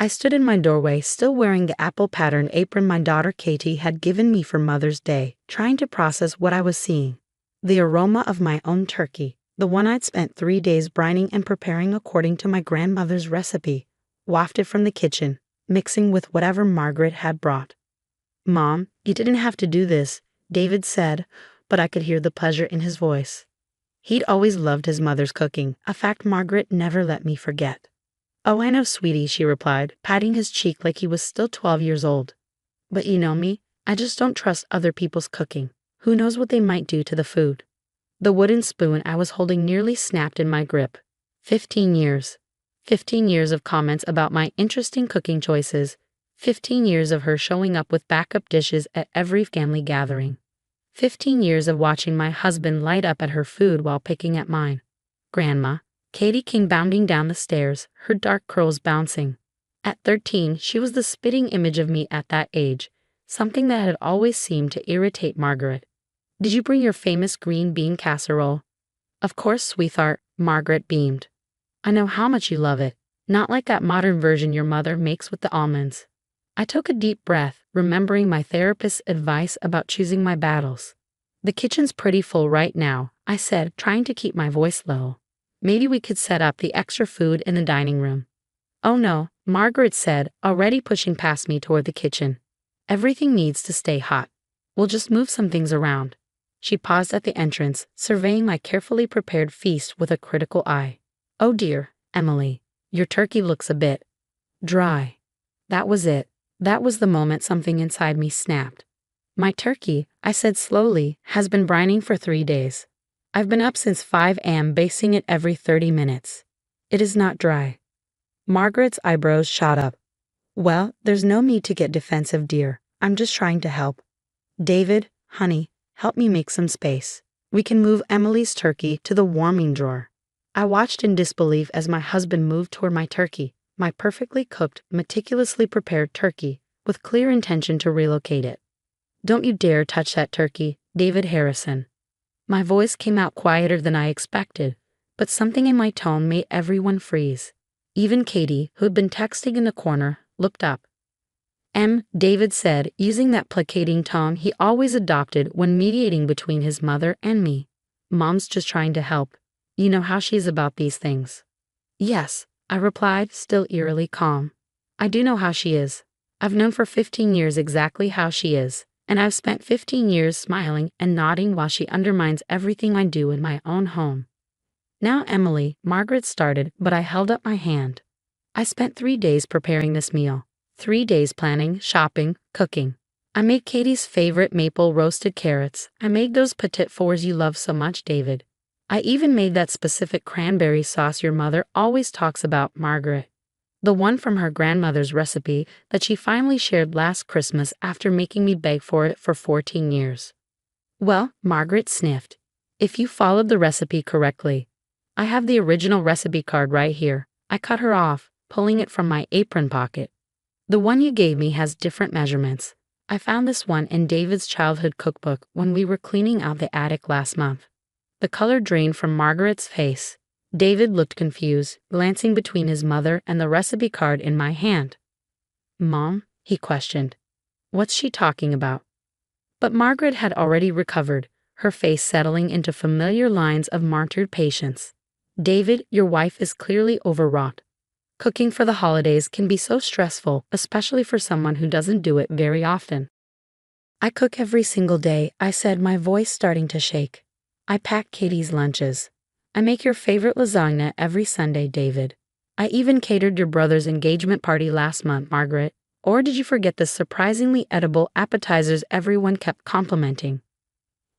I stood in my doorway, still wearing the apple-patterned apron my daughter Katie had given me for Mother's Day, trying to process what I was seeing. The aroma of my own turkey, the one I'd spent 3 days brining and preparing according to my grandmother's recipe, wafted from the kitchen, mixing with whatever Margaret had brought. "Mom, you didn't have to do this," David said, but I could hear the pleasure in his voice. He'd always loved his mother's cooking, a fact Margaret never let me forget. "Oh, I know, sweetie," she replied, patting his cheek like he was still 12 years old. "But you know me, I just don't trust other people's cooking. Who knows what they might do to the food?" The wooden spoon I was holding nearly snapped in my grip. 15 years. 15 years of comments about my interesting cooking choices. 15 years of her showing up with backup dishes at every family gathering. 15 years of watching my husband light up at her food while picking at mine. Grandma. Katie came bounding down the stairs, her dark curls bouncing. At 13, she was the spitting image of me at that age, something that had always seemed to irritate Margaret. "Did you bring your famous green bean casserole?" "Of course, sweetheart," Margaret beamed. "I know how much you love it, not like that modern version your mother makes with the almonds." I took a deep breath, remembering my therapist's advice about choosing my battles. "The kitchen's pretty full right now," I said, trying to keep my voice low. "Maybe we could set up the extra food in the dining room." "Oh no," Margaret said, already pushing past me toward the kitchen. "Everything needs to stay hot. We'll just move some things around." She paused at the entrance, surveying my carefully prepared feast with a critical eye. "Oh dear, Emily, your turkey looks a bit dry." That was it. That was the moment something inside me snapped. "My turkey," I said slowly, "has been brining for 3 days. I've been up since 5 a.m. basting it every 30 minutes. It is not dry." Margaret's eyebrows shot up. "Well, there's no need to get defensive, dear. I'm just trying to help." "David, honey, help me make some space. We can move Emily's turkey to the warming drawer." I watched in disbelief as my husband moved toward my turkey, my perfectly cooked, meticulously prepared turkey, with clear intention to relocate it. "Don't you dare touch that turkey, David Harrison." My voice came out quieter than I expected, but something in my tone made everyone freeze. Even Katie, who had been texting in the corner, looked up. David said, using that placating tone he always adopted when mediating between his mother and me. "Mom's just trying to help. You know how she is about these things." "Yes," I replied, still eerily calm. "I do know how she is. I've known for 15 years exactly how she is. And I've spent 15 years smiling and nodding while she undermines everything I do in my own home." "Now, Emily," Margaret started, but I held up my hand. "I spent 3 days preparing this meal. 3 days planning, shopping, cooking. I made Katie's favorite maple roasted carrots. I made those petit fours you love so much, David. I even made that specific cranberry sauce your mother always talks about, Margaret. The one from her grandmother's recipe that she finally shared last Christmas after making me beg for it for 14 years. "Well," Margaret sniffed, "if you followed the recipe correctly. I have the original recipe card right here." I cut her off, pulling it from my apron pocket. "The one you gave me has different measurements. I found this one in David's childhood cookbook when we were cleaning out the attic last month." The color drained from Margaret's face. David looked confused, glancing between his mother and the recipe card in my hand. "Mom?" he questioned. "What's she talking about?" But Margaret had already recovered, her face settling into familiar lines of martyred patience. "David, your wife is clearly overwrought. Cooking for the holidays can be so stressful, especially for someone who doesn't do it very often." "I cook every single day," I said, my voice starting to shake. "I pack Katie's lunches. I make your favorite lasagna every Sunday, David. I even catered your brother's engagement party last month, Margaret. Or did you forget the surprisingly edible appetizers everyone kept complimenting?"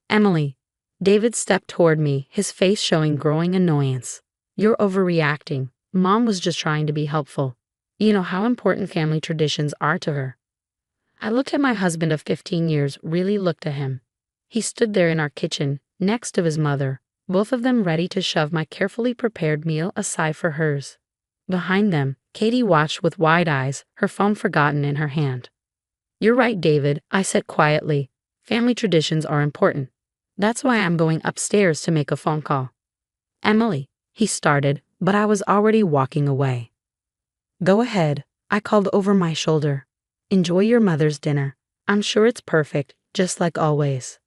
"Emily." David stepped toward me, his face showing growing annoyance. "You're overreacting. Mom was just trying to be helpful. You know how important family traditions are to her." I looked at my husband of 15 years, really looked at him. He stood there in our kitchen, next to his mother, both of them ready to shove my carefully prepared meal aside for hers. Behind them, Katie watched with wide eyes, her phone forgotten in her hand. "You're right, David," I said quietly. "Family traditions are important. That's why I'm going upstairs to make a phone call." "Emily," he started, but I was already walking away. "Go ahead," I called over my shoulder. Enjoy your mother's dinner. I'm sure it's perfect, just like always.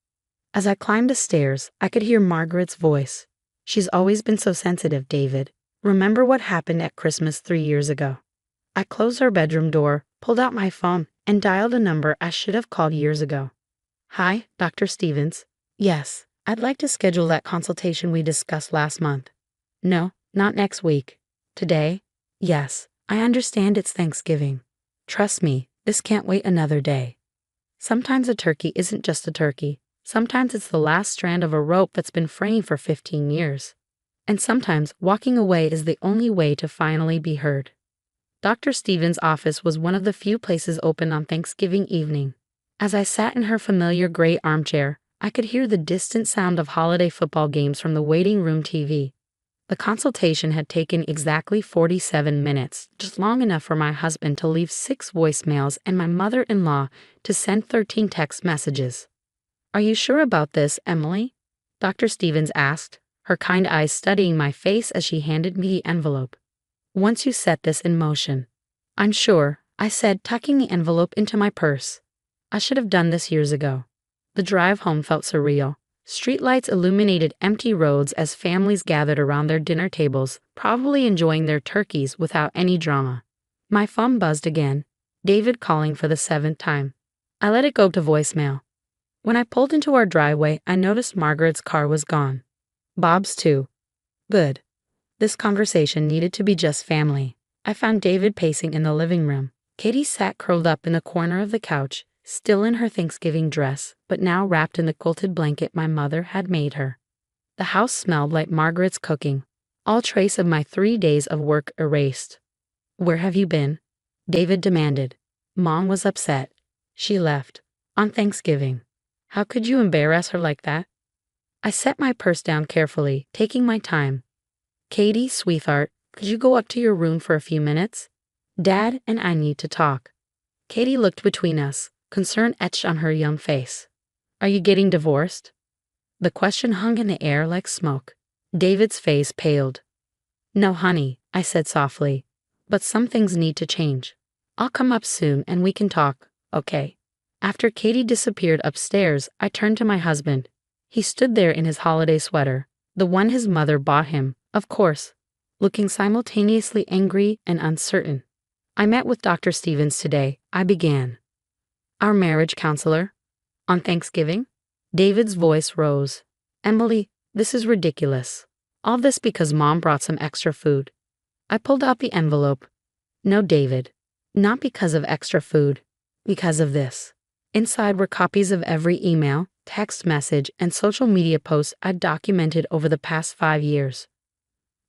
As I climbed the stairs, I could hear Margaret's voice. She's always been so sensitive, David. Remember what happened at Christmas 3 years ago? I closed her bedroom door, pulled out my phone, and dialed a number I should have called years ago. Hi, Dr. Stevens. Yes, I'd like to schedule that consultation we discussed last month. No, not next week. Today? Yes, I understand it's Thanksgiving. Trust me, this can't wait another day. Sometimes a turkey isn't just a turkey. Sometimes it's the last strand of a rope that's been fraying for 15 years. And sometimes walking away is the only way to finally be heard. Dr. Stevens' office was one of the few places open on Thanksgiving evening. As I sat in her familiar gray armchair, I could hear the distant sound of holiday football games from the waiting room TV. The consultation had taken exactly 47 minutes, just long enough for my husband to leave 6 voicemails and my mother-in-law to send 13 text messages. Are you sure about this, Emily? Dr. Stevens asked, her kind eyes studying my face as she handed me the envelope. Once you set this in motion. I'm sure, I said, tucking the envelope into my purse. I should have done this years ago. The drive home felt surreal. Streetlights illuminated empty roads as families gathered around their dinner tables, probably enjoying their turkeys without any drama. My phone buzzed again, David calling for the 7th time. I let it go to voicemail. When I pulled into our driveway, I noticed Margaret's car was gone. Bob's too. Good. This conversation needed to be just family. I found David pacing in the living room. Katie sat curled up in the corner of the couch, still in her Thanksgiving dress, but now wrapped in the quilted blanket my mother had made her. The house smelled like Margaret's cooking, all trace of my 3 days of work erased. Where have you been? David demanded. Mom was upset. She left. On Thanksgiving. How could you embarrass her like that? I set my purse down carefully, taking my time. Katie, sweetheart, could you go up to your room for a few minutes? Dad and I need to talk. Katie looked between us, concern etched on her young face. Are you getting divorced? The question hung in the air like smoke. David's face paled. No, honey, I said softly. But some things need to change. I'll come up soon and we can talk, okay? After Katie disappeared upstairs, I turned to my husband. He stood there in his holiday sweater, the one his mother bought him, of course, looking simultaneously angry and uncertain. I met with Dr. Stevens today, I began. Our marriage counselor? On Thanksgiving? David's voice rose. Emily, this is ridiculous. All this because Mom brought some extra food. I pulled out the envelope. No, David. Not because of extra food. Because of this. Inside were copies of every email, text message, and social media post I'd documented over the past 5 years.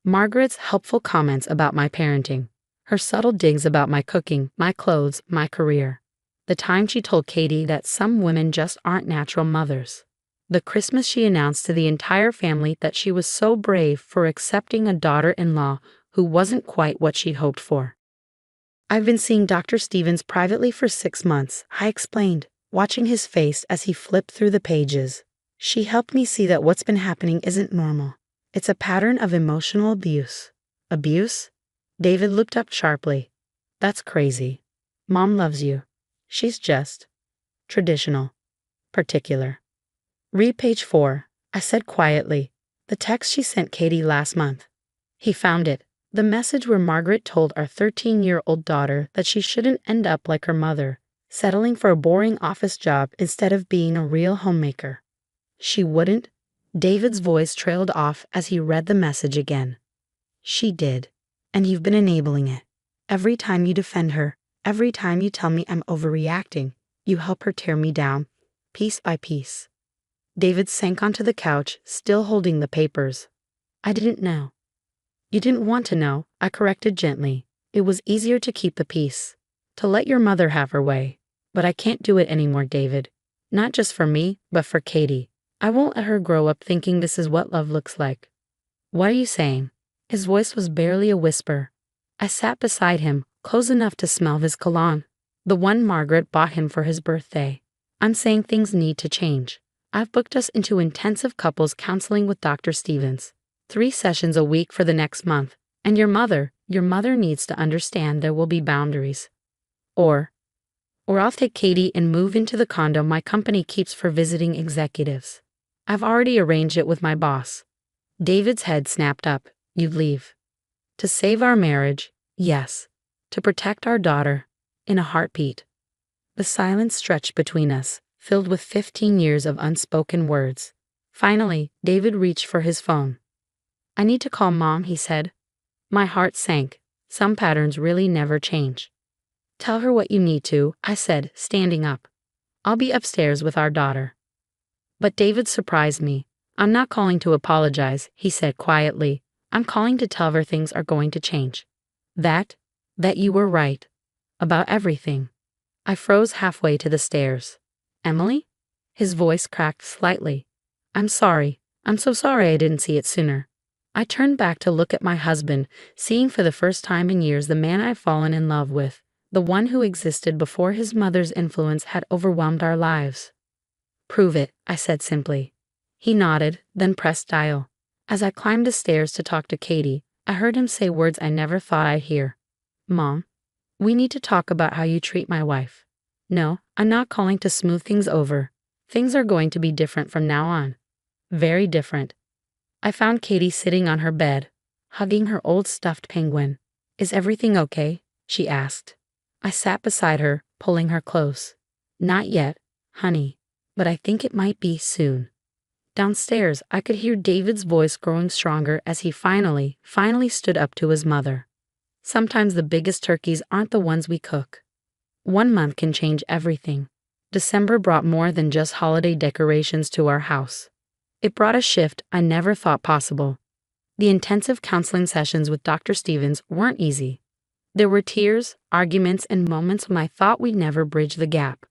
Margaret's helpful comments about my parenting. Her subtle digs about my cooking, my clothes, my career. The time she told Katie that some women just aren't natural mothers. The Christmas she announced to the entire family that she was so brave for accepting a daughter-in-law who wasn't quite what she'd hoped for. I've been seeing Dr. Stevens privately for 6 months, I explained, watching his face as he flipped through the pages. She helped me see that what's been happening isn't normal. It's a pattern of emotional abuse. Abuse? David looked up sharply. That's crazy. Mom loves you. She's just traditional. Particular. Read page 4, I said quietly. The text she sent Katie last month. He found it. The message where Margaret told our 13-year-old daughter that she shouldn't end up like her mother, settling for a boring office job instead of being a real homemaker. She wouldn't? David's voice trailed off as he read the message again. She did. And you've been enabling it. Every time you defend her, every time you tell me I'm overreacting, you help her tear me down, piece by piece. David sank onto the couch, still holding the papers. I didn't know. You didn't want to know, I corrected gently. It was easier to keep the peace, to let your mother have her way. But I can't do it anymore, David. Not just for me, but for Katie. I won't let her grow up thinking this is what love looks like. What are you saying? His voice was barely a whisper. I sat beside him, close enough to smell his cologne, the one Margaret bought him for his birthday. I'm saying things need to change. I've booked us into intensive couples counseling with Dr. Stevens. 3 sessions a week for the next month. And your mother, Your mother needs to understand there will be boundaries. Or, or I'll take Katie and move into the condo my company keeps for visiting executives. I've already arranged it with my boss. David's head snapped up. You'd leave. To save our marriage, yes. To protect our daughter, in a heartbeat. The silence stretched between us, filled with 15 years of unspoken words. Finally, David reached for his phone. I need to call Mom, he said. My heart sank. Some patterns really never change. Tell her what you need to, I said, standing up. I'll be upstairs with our daughter. But David surprised me. I'm not calling to apologize, he said quietly. I'm calling to tell her things are going to change. That you were right. About everything. I froze halfway to the stairs. Emily? His voice cracked slightly. I'm sorry. I'm so sorry I didn't see it sooner. I turned back to look at my husband, seeing for the first time in years the man I've fallen in love with, the one who existed before his mother's influence had overwhelmed our lives. Prove it, I said simply. He nodded, then pressed dial. As I climbed the stairs to talk to Katie, I heard him say words I never thought I'd hear. Mom, we need to talk about how you treat my wife. No, I'm not calling to smooth things over. Things are going to be different from now on. Very different. I found Katie sitting on her bed, hugging her old stuffed penguin. Is everything okay? She asked. I sat beside her, pulling her close. Not yet, honey, but I think it might be soon. Downstairs, I could hear David's voice growing stronger as he finally stood up to his mother. Sometimes the biggest turkeys aren't the ones we cook. 1 month can change everything. December brought more than just holiday decorations to our house. It brought a shift I never thought possible. The intensive counseling sessions with Dr. Stevens weren't easy. There were tears, arguments, and moments when I thought we'd never bridge the gap.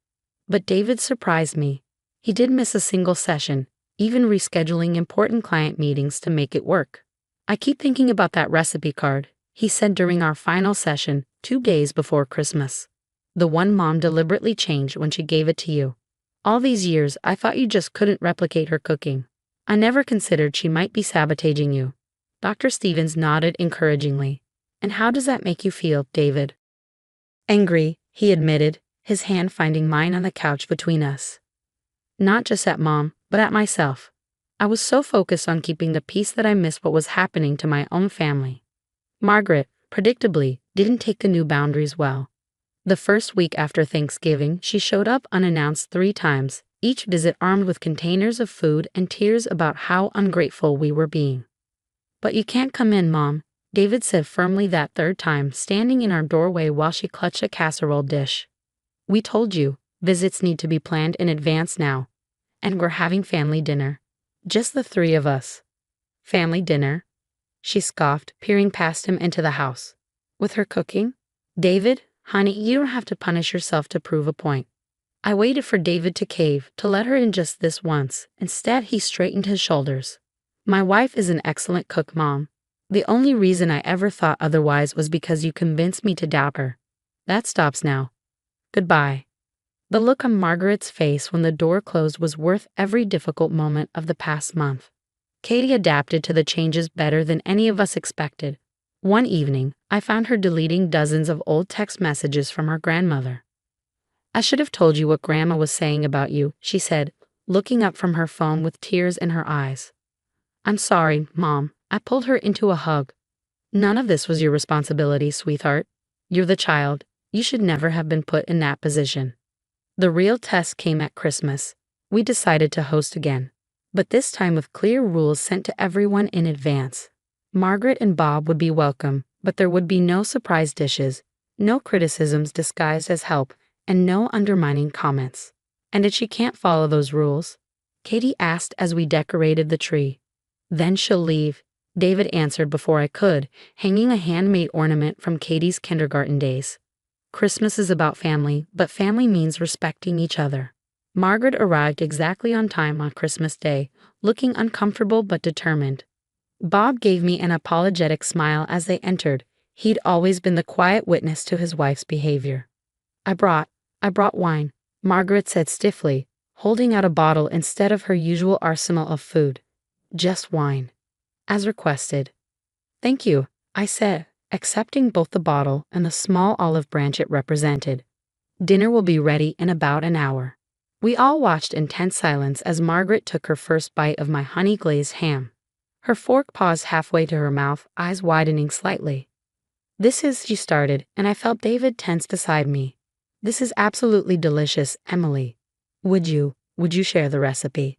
But David surprised me. He didn't miss a single session, even rescheduling important client meetings to make it work. I keep thinking about that recipe card, he said during our final session, 2 days before Christmas. The one Mom deliberately changed when she gave it to you. All these years, I thought you just couldn't replicate her cooking. I never considered she might be sabotaging you. Dr. Stevens nodded encouragingly. And how does that make you feel, David? Angry, he admitted, his hand finding mine on the couch between us. Not just at Mom, but at myself. I was so focused on keeping the peace that I missed what was happening to my own family. Margaret, predictably, didn't take the new boundaries well. The first week after Thanksgiving, she showed up unannounced 3 times, each visit armed with containers of food and tears about how ungrateful we were being. But you can't come in, Mom, David said firmly that 3rd time, standing in our doorway while she clutched a casserole dish. We told you, visits need to be planned in advance now. And we're having family dinner. Just the 3 of us. Family dinner? She scoffed, peering past him into the house. With her cooking? David, honey, you don't have to punish yourself to prove a point. I waited for David to cave, to let her in just this once. Instead, he straightened his shoulders. My wife is an excellent cook, Mom. The only reason I ever thought otherwise was because you convinced me to doubt her. That stops now. Goodbye. The look on Margaret's face when the door closed was worth every difficult moment of the past month. Katie adapted to the changes better than any of us expected. One evening, I found her deleting dozens of old text messages from her grandmother. I should have told you what Grandma was saying about you, she said, looking up from her phone with tears in her eyes. I'm sorry, Mom. I pulled her into a hug. None of this was your responsibility, sweetheart. You're the child. You should never have been put in that position. The real test came at Christmas. We decided to host again, but this time with clear rules sent to everyone in advance. Margaret and Bob would be welcome, but there would be no surprise dishes, no criticisms disguised as help, and no undermining comments. And if she can't follow those rules? Katie asked as we decorated the tree. Then she'll leave, David answered before I could, hanging a handmade ornament from Katie's kindergarten days. Christmas is about family, but family means respecting each other. Margaret arrived exactly on time on Christmas Day, looking uncomfortable but determined. Bob gave me an apologetic smile as they entered. He'd always been the quiet witness to his wife's behavior. I brought wine, Margaret said stiffly, holding out a bottle instead of her usual arsenal of food. Just wine. As requested. Thank you, I said, accepting both the bottle and the small olive branch it represented. Dinner will be ready in about an hour. We all watched in tense silence as Margaret took her first bite of my honey-glazed ham. Her fork paused halfway to her mouth, eyes widening slightly. "This is," she started, and I felt David tense beside me. "This is absolutely delicious, Emily. Would you share the recipe?"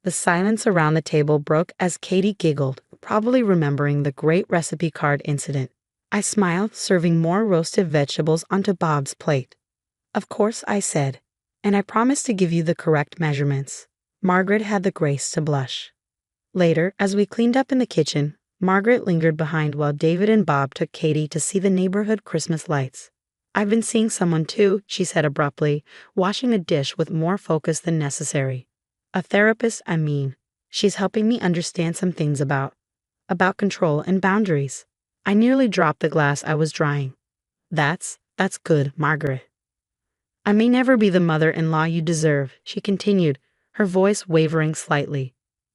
The silence around the table broke as Katie giggled, probably remembering the great recipe card incident. I smiled, serving more roasted vegetables onto Bob's plate. "Of course," I said, "and I promise to give you the correct measurements." Margaret had the grace to blush. Later, as we cleaned up in the kitchen, Margaret lingered behind while David and Bob took Katie to see the neighborhood Christmas lights. "I've been seeing someone too," she said abruptly, washing a dish with more focus than necessary. "A therapist, I mean. She's helping me understand some things about control and boundaries." I nearly dropped the glass I was drying. That's good, Margaret." "I may never be the mother-in-law you deserve," she continued, her voice wavering slightly.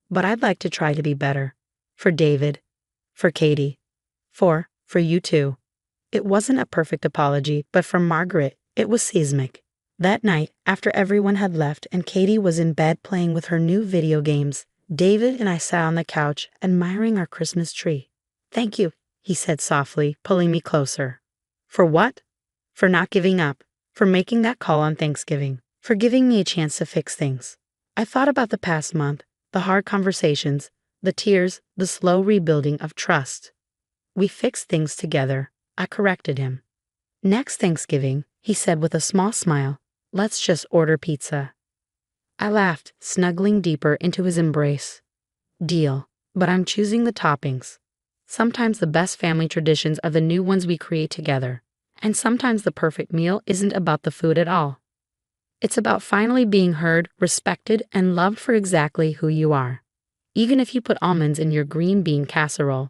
"But I'd like to try to be better. For David. For Katie. For you too." It wasn't a perfect apology, but for Margaret, it was seismic. That night, after everyone had left and Katie was in bed playing with her new video games, David and I sat on the couch, admiring our Christmas tree. "Thank you," he said softly, pulling me closer. "For what?" "For not giving up. For making that call on Thanksgiving. For giving me a chance to fix things." I thought about the past month, the hard conversations, the tears, the slow rebuilding of trust. We fixed things together. I corrected him. "Next Thanksgiving," he said with a small smile, "let's just order pizza." I laughed, snuggling deeper into his embrace. "Deal, but I'm choosing the toppings." Sometimes the best family traditions are the new ones we create together. And sometimes the perfect meal isn't about the food at all. It's about finally being heard, respected, and loved for exactly who you are. Even if you put almonds in your green bean casserole,